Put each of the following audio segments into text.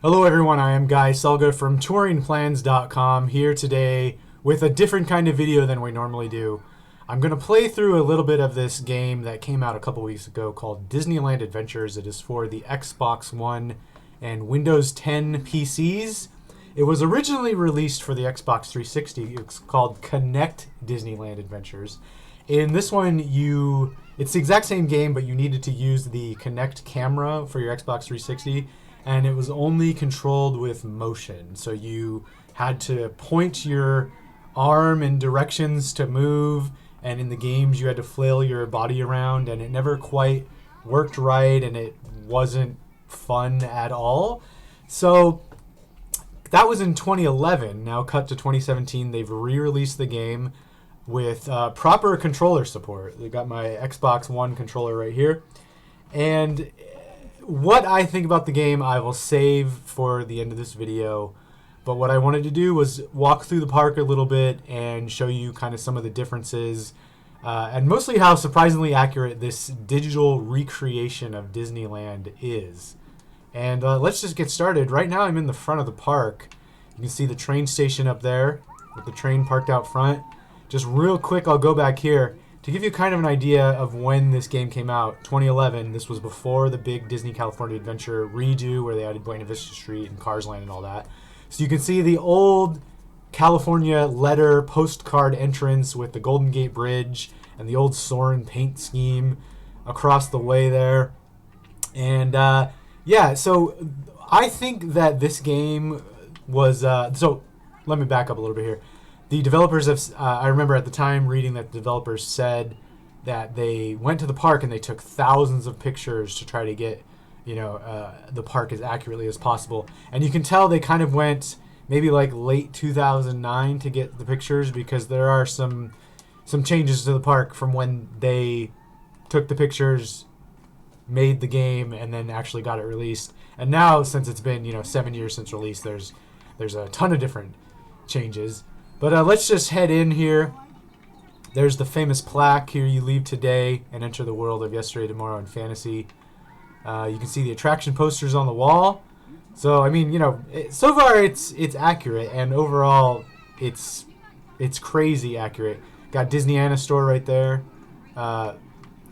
Hello everyone, I am Guy Selga from touringplans.com here today with a different kind of video than we normally do. I'm going to play through a little bit of this game that came out a couple weeks ago called Disneyland Adventures. It is for the Xbox One and Windows 10 PCs. It was originally released for the Xbox 360. It's called Kinect Disneyland Adventures. In this one, it's the exact same game, but you needed to use the Kinect camera for your Xbox 360. And it was only controlled with motion. So you had to point your arm in directions to move, and in the games you had to flail your body around, and it never quite worked right, and it wasn't fun at all. So that was in 2011. Now cut to 2017, they've re-released the game with proper controller support. They got my Xbox One controller right here. And what I think about the game I will save for the end of this video, but what I wanted to do was walk through the park a little bit and show you kind of some of the differences and mostly how surprisingly accurate this digital recreation of Disneyland is. And let's just get started. Right now I'm in the front of the park. You can see the train station up there with the train parked out front. Just real quick, I'll go back here to give you kind of an idea of when this game came out. 2011, this was before the big Disney California Adventure redo where they added Buena Vista Street and Cars Land and all that. So you can see the old California letter postcard entrance with the Golden Gate Bridge and the old Soarin' paint scheme across the way there. And yeah, so I think that this game was... so let me back up a little bit here. The developers have, I remember at the time reading that the developers said that they went to the park and they took thousands of pictures to try to get, the park as accurately as possible. And you can tell they kind of went maybe like late 2009 to get the pictures, because there are some changes to the park from when they took the pictures, made the game, and then actually got it released. And now, since it's been 7 years since release, there's a ton of different changes. But let's just head in here. There's the famous plaque here: you leave today and enter the world of yesterday, tomorrow, and fantasy. You can see the attraction posters on the wall. So I mean, so far it's accurate, and overall it's crazy accurate. Got Disneyana store right there,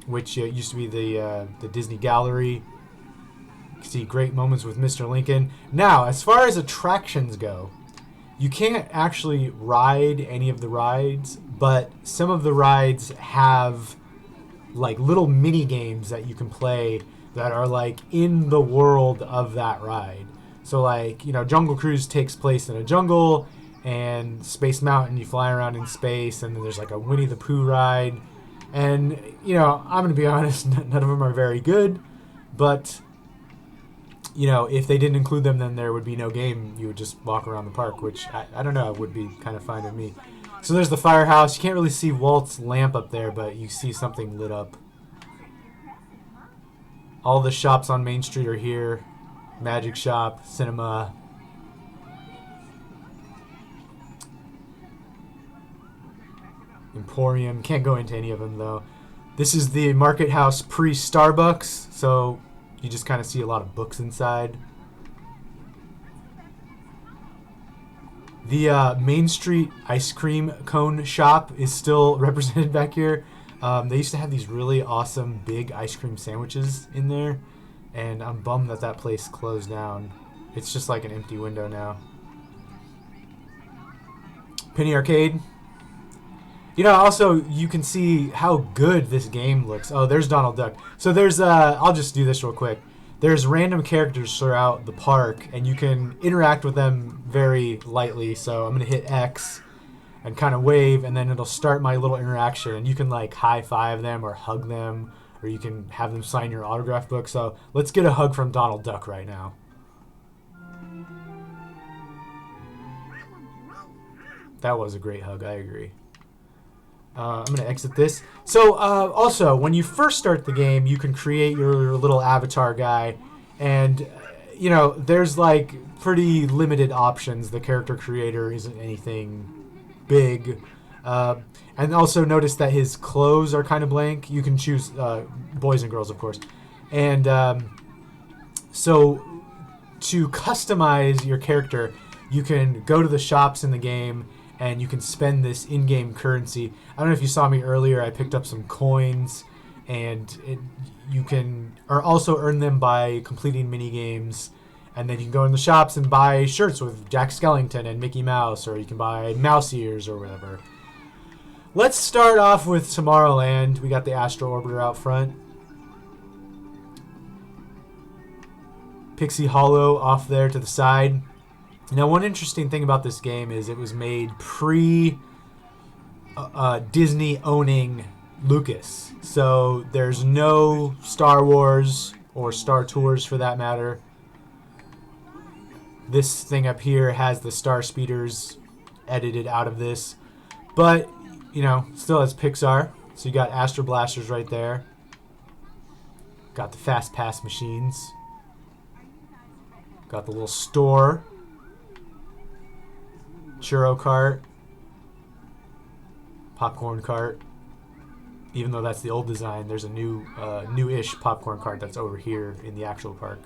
which used to be the Disney Gallery. You can see great moments with Mr. Lincoln. Now, as far as attractions go, you can't actually ride any of the rides, but some of the rides have like little mini games that you can play that are like in the world of that ride. So like, Jungle Cruise takes place in a jungle, and Space Mountain you fly around in space, and then there's like a Winnie the Pooh ride. And, I'm going to be honest, none of them are very good, but if they didn't include them, then there would be no game. You would just walk around the park, which, I don't know, would be kind of fine with me. So there's the firehouse. You can't really see Walt's lamp up there, but you see something lit up. All the shops on Main Street are here. Magic Shop, Cinema. Emporium. Can't go into any of them, though. This is the Market House pre-Starbucks, so you just kind of see a lot of books inside. The Main Street ice cream cone shop is still represented back here. They used to have these really awesome big ice cream sandwiches in there, and I'm bummed that place closed down. It's just like an empty window now. Penny Arcade. Also, you can see how good this game looks. Oh, there's Donald Duck. So there's, I'll just do this real quick. There's random characters throughout the park, and you can interact with them very lightly. So I'm going to hit X and kind of wave, and then it'll start my little interaction. And you can, like, high-five them or hug them, or you can have them sign your autograph book. So let's get a hug from Donald Duck right now. That was a great hug, I agree. I'm going to exit this. So, also, when you first start the game, you can create your little avatar guy. And, there's, like, pretty limited options. The character creator isn't anything big. And also notice that his clothes are kind of blank. You can choose boys and girls, of course. And so to customize your character, you can go to the shops in the game and you can spend this in-game currency. I don't know if you saw me earlier. I picked up some coins, and you can also earn them by completing mini games. And then you can go in the shops and buy shirts with Jack Skellington and Mickey Mouse, or you can buy mouse ears or whatever. Let's start off with Tomorrowland. We got the Astro Orbiter out front. Pixie Hollow off there to the side. Now, one interesting thing about this game is it was made pre-Disney owning Lucas. So there's no Star Wars or Star Tours for that matter. This thing up here has the Star Speeders edited out of this. But, you know, still has Pixar. So you got Astro Blasters right there. Got the Fast Pass machines. Got the little store. Churro cart. Popcorn cart. Even though that's the old design, there's a new-ish popcorn cart that's over here in the actual park.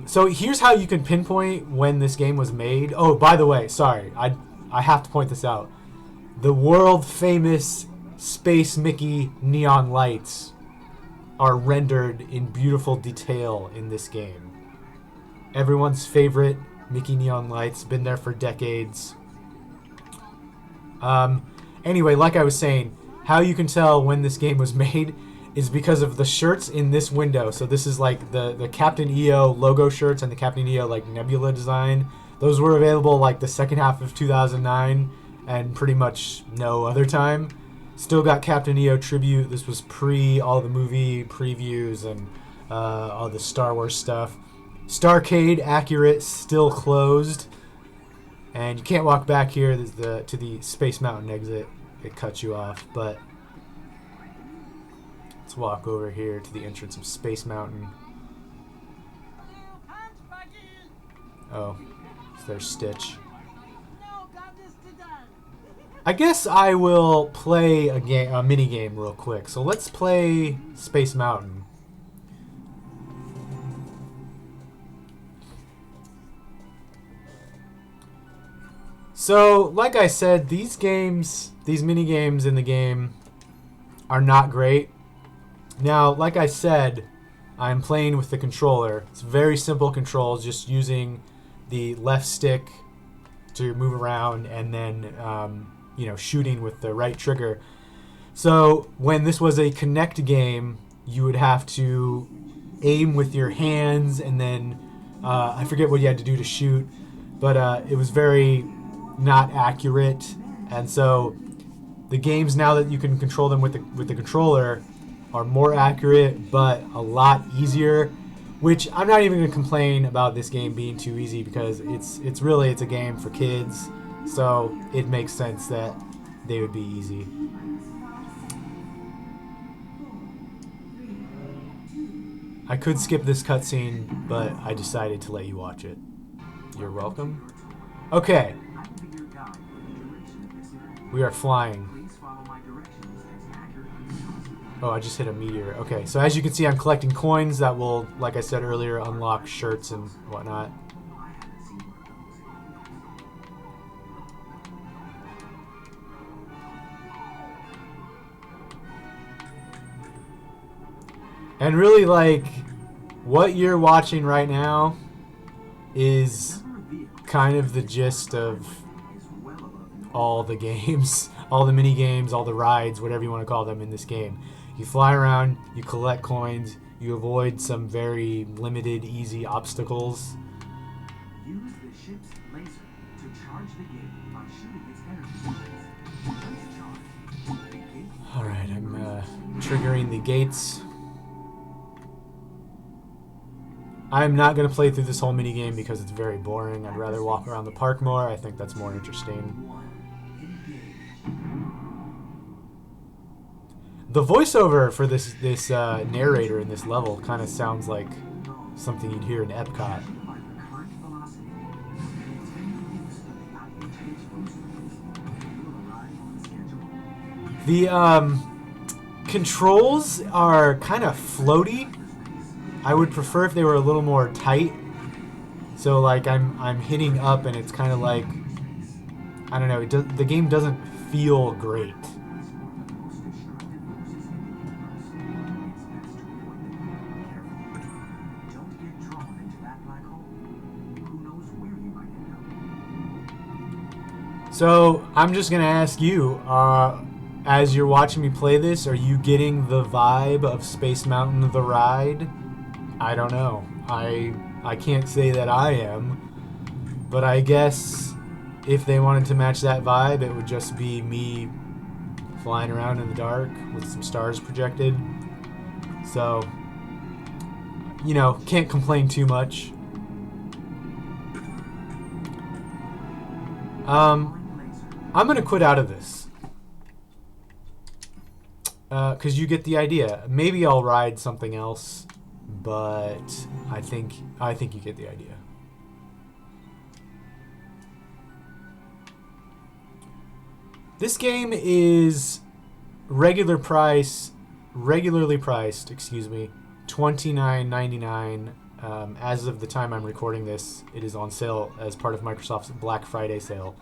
So here's how you can pinpoint when this game was made. Oh, by the way, sorry, I have to point this out. The world-famous Space Mickey neon lights are rendered in beautiful detail in this game. Everyone's favorite Mickey neon lights, been there for decades. Anyway, like I was saying, how you can tell when this game was made is because of the shirts in this window. So this is like the Captain EO logo shirts and the Captain EO like Nebula design. Those were available like the second half of 2009 and pretty much no other time. Still got Captain EO tribute. This was pre all the movie previews and all the Star Wars stuff. Starcade accurate, still closed. And you can't walk back here to the Space Mountain exit. It cuts you off, but let's walk over here to the entrance of Space Mountain. Oh, there's Stitch. I guess I will play a mini game real quick. So let's play Space Mountain. So, like I said, these mini games in the game are not great. Now, like I said, I'm playing with the controller. It's very simple controls, just using the left stick to move around and then, you know, shooting with the right trigger. So, when this was a Kinect game, you would have to aim with your hands and then, I forget what you had to do to shoot, but it was very not accurate, and so the games now that you can control them with the controller are more accurate but a lot easier, which I'm not even going to complain about this game being too easy because it's really a game for kids, so it makes sense that they would be easy. I could skip this cutscene, but I decided to let you watch it. You're welcome. Okay. We are flying. Oh, I just hit a meteor. Okay, so as you can see, I'm collecting coins that will, like I said earlier, unlock shirts and whatnot. And really, like, what you're watching right now is kind of the gist of all the games, all the mini games, all the rides, whatever you want to call them in this game. You fly around, you collect coins, you avoid some very limited, easy obstacles. Use the ship's laser to charge the gate by shooting its energy. Alright, I'm triggering the gates. I'm not going to play through this whole mini game because it's very boring. I'd rather walk around the park more. I think that's more interesting. The voiceover for this narrator in this level kind of sounds like something you'd hear in Epcot. The controls are kind of floaty. I would prefer if they were a little more tight. So like I'm hitting up and it's kind of like, I don't know, the game doesn't feel great. So I'm just gonna ask you, as you're watching me play this, are you getting the vibe of Space Mountain the ride? I don't know. I can't say that I am, but I guess if they wanted to match that vibe, it would just be me flying around in the dark with some stars projected. So, you know, can't complain too much. I'm gonna quit out of this because you get the idea. Maybe I'll ride something else, but I think you get the idea. This game is regularly priced, excuse me, $29.99. As of the time I'm recording this, it is on sale as part of Microsoft's Black Friday sale.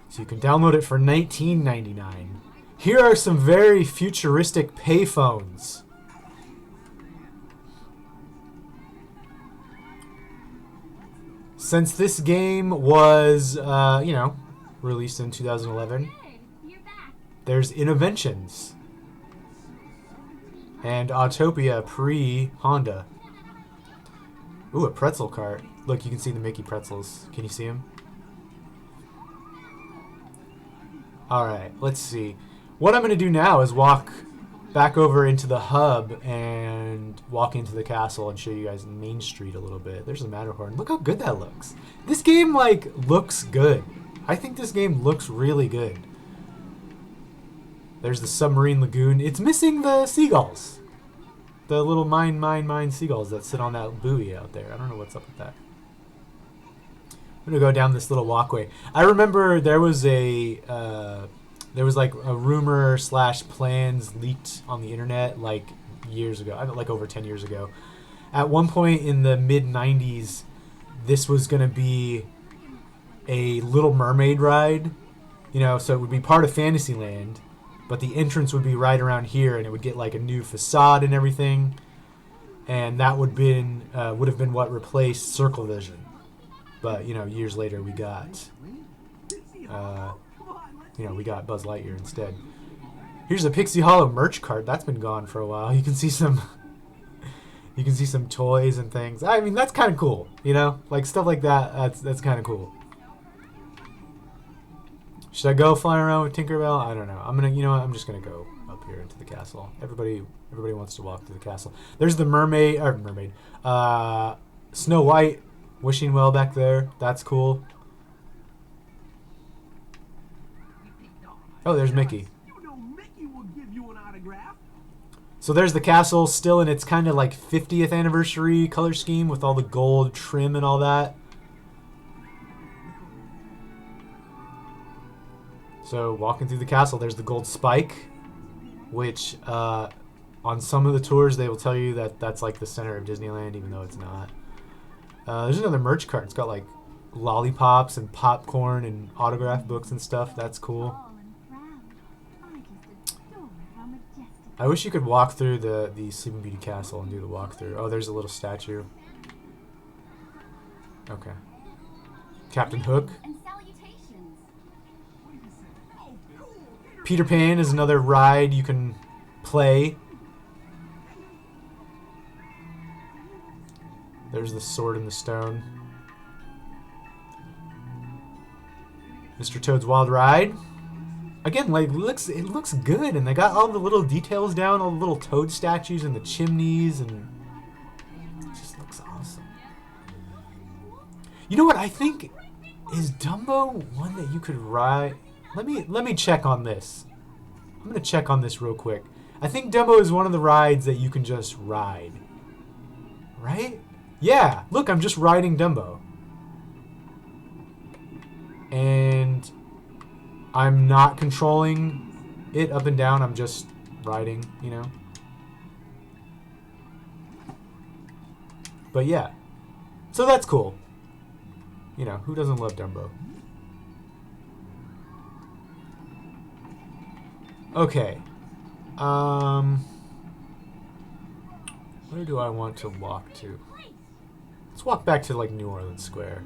So you can download it for $19.99. Here are some very futuristic payphones. Since this game was, you know, released in 2011, there's Innoventions and Autopia pre-Honda. Ooh, a pretzel cart. Look, you can see the Mickey pretzels. Can you see them? Alright, let's see. What I'm going to do now is walk back over into the hub and walk into the castle and show you guys Main Street a little bit. There's the Matterhorn. Look how good that looks. This game, like, looks good. I think this game looks really good. There's the Submarine Lagoon. It's missing the seagulls. The little mine seagulls that sit on that buoy out there. I don't know what's up with that. I'm gonna go down this little walkway. I remember there was like a rumor / plans leaked on the internet like years ago. I mean, like over 10 years ago. At one point in the mid 90s, this was gonna be a Little Mermaid ride. You know, so it would be part of Fantasyland, but the entrance would be right around here, and it would get like a new facade and everything. And that would have been what replaced Circle Vision. But, you know, years later we got, we got Buzz Lightyear instead. Here's a Pixie Hollow merch cart. That's been gone for a while. You can see some toys and things. I mean, that's kind of cool, you know? Like, stuff like that, that's kind of cool. Should I go flying around with Tinkerbell? I don't know. I'm just gonna go up here into the castle. Everybody wants to walk through the castle. There's the mermaid, Snow White. Wishing Well back there. That's cool. Oh, there's Mickey. So there's the castle, still in its kind of like 50th anniversary color scheme with all the gold trim and all that. So walking through the castle, there's the gold spike, which on some of the tours they will tell you that that's like the center of Disneyland, even though it's not. There's another merch cart. It's got like lollipops and popcorn and autograph books and stuff. That's cool. I wish you could walk through the Sleeping Beauty castle and do the walkthrough. Oh, there's a little statue. Okay. Captain Hook. Peter Pan is another ride you can play. There's the Sword in the Stone. Mr. Toad's Wild Ride. Again, like it looks good, and they got all the little details down, all the little toad statues and the chimneys, and it just looks awesome. You know what I think is Dumbo one that you could ride? Let me check on this. I'm gonna check on this real quick. I think Dumbo is one of the rides that you can just ride. Right? Yeah, look, I'm just riding Dumbo. And I'm not controlling it up and down, I'm just riding, you know. But yeah. So that's cool. You know, who doesn't love Dumbo? Okay. Where do I want to walk to? Let's walk back to, like, New Orleans Square.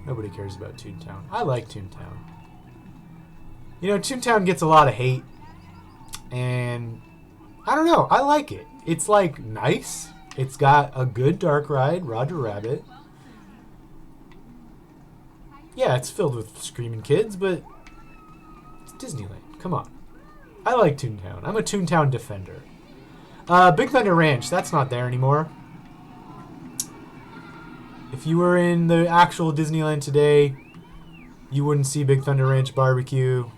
Nobody cares about Toontown. I like Toontown. You know, Toontown gets a lot of hate. And I don't know. I like it. It's, like, nice. It's got a good dark ride, Roger Rabbit. Yeah, it's filled with screaming kids, but it's Disneyland. Come on. I like Toontown. I'm a Toontown defender. Big Thunder Ranch, that's not there anymore. If you were in the actual Disneyland today, you wouldn't see Big Thunder Ranch Barbecue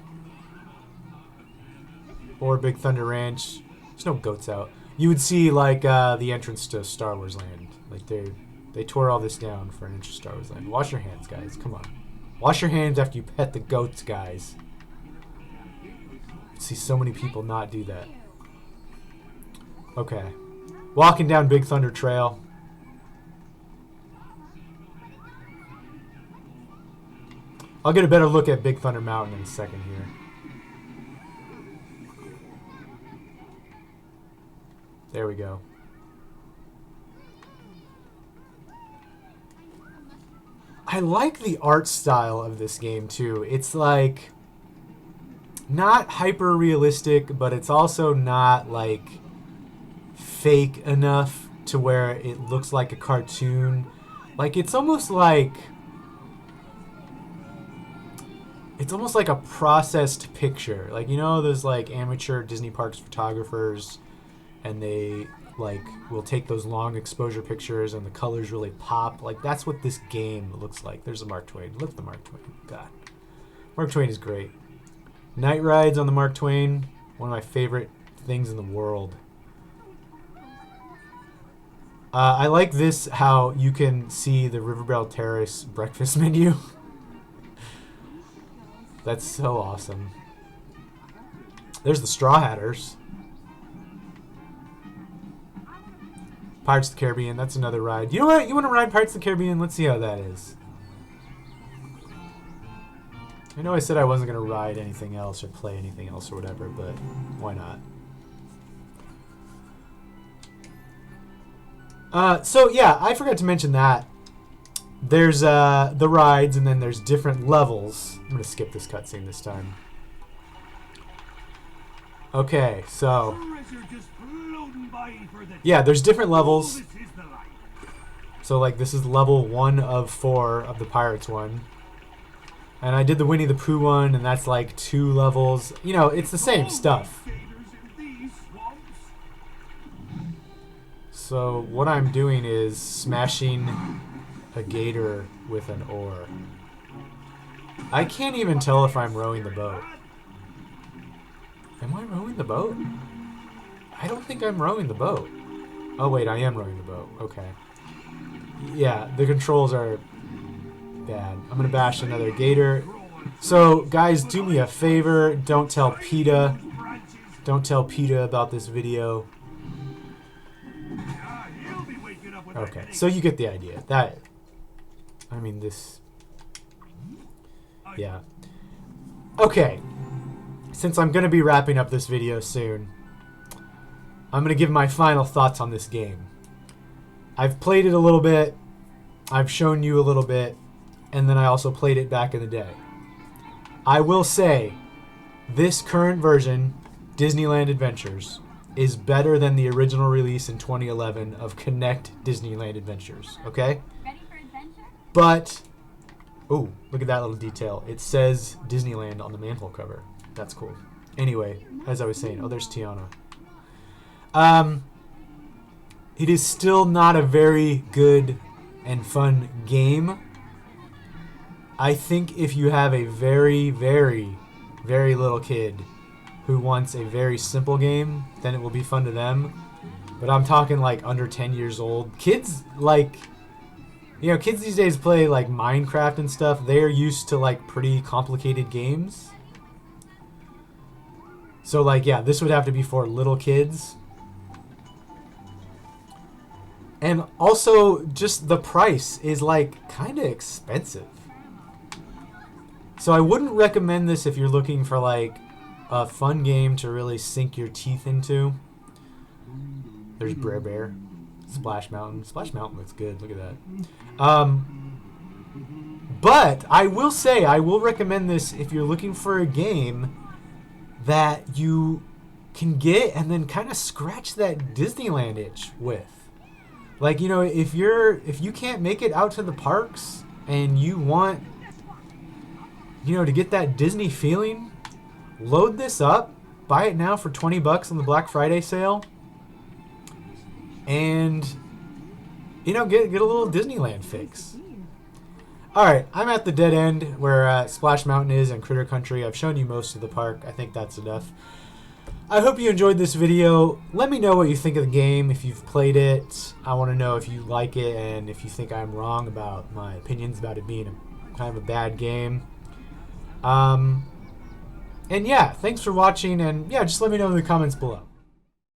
or Big Thunder Ranch. There's no goats out. You would see, like, the entrance to Star Wars Land. Like, they tore all this down for an entrance to Star Wars Land. Wash your hands, guys. Come on. Wash your hands after you pet the goats, guys. I see so many people not do that. Okay. Walking down Big Thunder Trail. I'll get a better look at Big Thunder Mountain in a second here. There we go. I like the art style of this game too. It's like not hyper realistic, but it's also not like fake enough to where it looks like a cartoon. Like it's almost like a processed picture. Like, you know, there's like amateur Disney parks photographers, and they like will take those long exposure pictures and the colors really pop. Like that's what this game looks like. There's a Mark Twain. Look at the Mark Twain. God, Mark Twain is great. Night rides on the Mark Twain, one of my favorite things in the world. I like this, how you can see the Riverbell Terrace breakfast menu. That's so awesome. There's the Straw Hatters. Pirates of the Caribbean, that's another ride. You know what? You want to ride Pirates of the Caribbean? Let's see how that is. I know I said I wasn't going to ride anything else or play anything else or whatever, but why not? So yeah, I forgot to mention that. There's the rides, and then there's different levels. I'm going to skip this cutscene this time. Okay, so yeah, there's different levels. So like this is level 1 of 4 of the Pirates one. And I did the Winnie the Pooh one, and that's like 2 levels. You know, it's the same stuff. So what I'm doing is smashing a gator with an oar. I can't even tell if I'm rowing the boat. Am I rowing the boat? I don't think I'm rowing the boat. Oh wait, I am rowing the boat. Okay. Yeah, the controls are bad. I'm gonna bash another gator. So guys, do me a favor. Don't tell PETA. Don't tell PETA about this video. Okay, so you get the idea. That, I mean, this, yeah. Okay, since I'm going to be wrapping up this video soon, I'm going to give my final thoughts on this game. I've played it a little bit, I've shown you a little bit, and then I also played it back in the day. I will say, this current version, Disneyland Adventures, is better than the original release in 2011 of Kinect Disneyland Adventures, okay? Ready for adventure? But, oh, look at that little detail. It says Disneyland on the manhole cover. That's cool. Anyway, as I was saying, oh, there's Tiana. It is still not a very good and fun game. I think if you have a very, very, very little kid who wants a very simple game, then it will be fun to them. But I'm talking like under 10 years old. Kids, like, you know, kids these days play like Minecraft and stuff. They're used to like pretty complicated games. So like, yeah, this would have to be for little kids. And also, just the price is like kind of expensive. So I wouldn't recommend this if you're looking for like a fun game to really sink your teeth into. There's Brer Bear. Splash Mountain. Splash Mountain looks good. Look at that. But I will say, I will recommend this if you're looking for a game that you can get and then kind of scratch that Disneyland itch with. Like, you know, if you can't make it out to the parks and you want, you know, to get that Disney feeling, load this up, buy it now for $20 on the Black Friday sale, and, you know, get a little Disneyland fix. Alright, I'm at the dead end where Splash Mountain is and Critter Country. I've shown you most of the park. I think that's enough. I hope you enjoyed this video. Let me know what you think of the game, if you've played it. I want to know if you like it and if you think I'm wrong about my opinions about it being kind of a bad game. And yeah, thanks for watching, and yeah, just let me know in the comments below.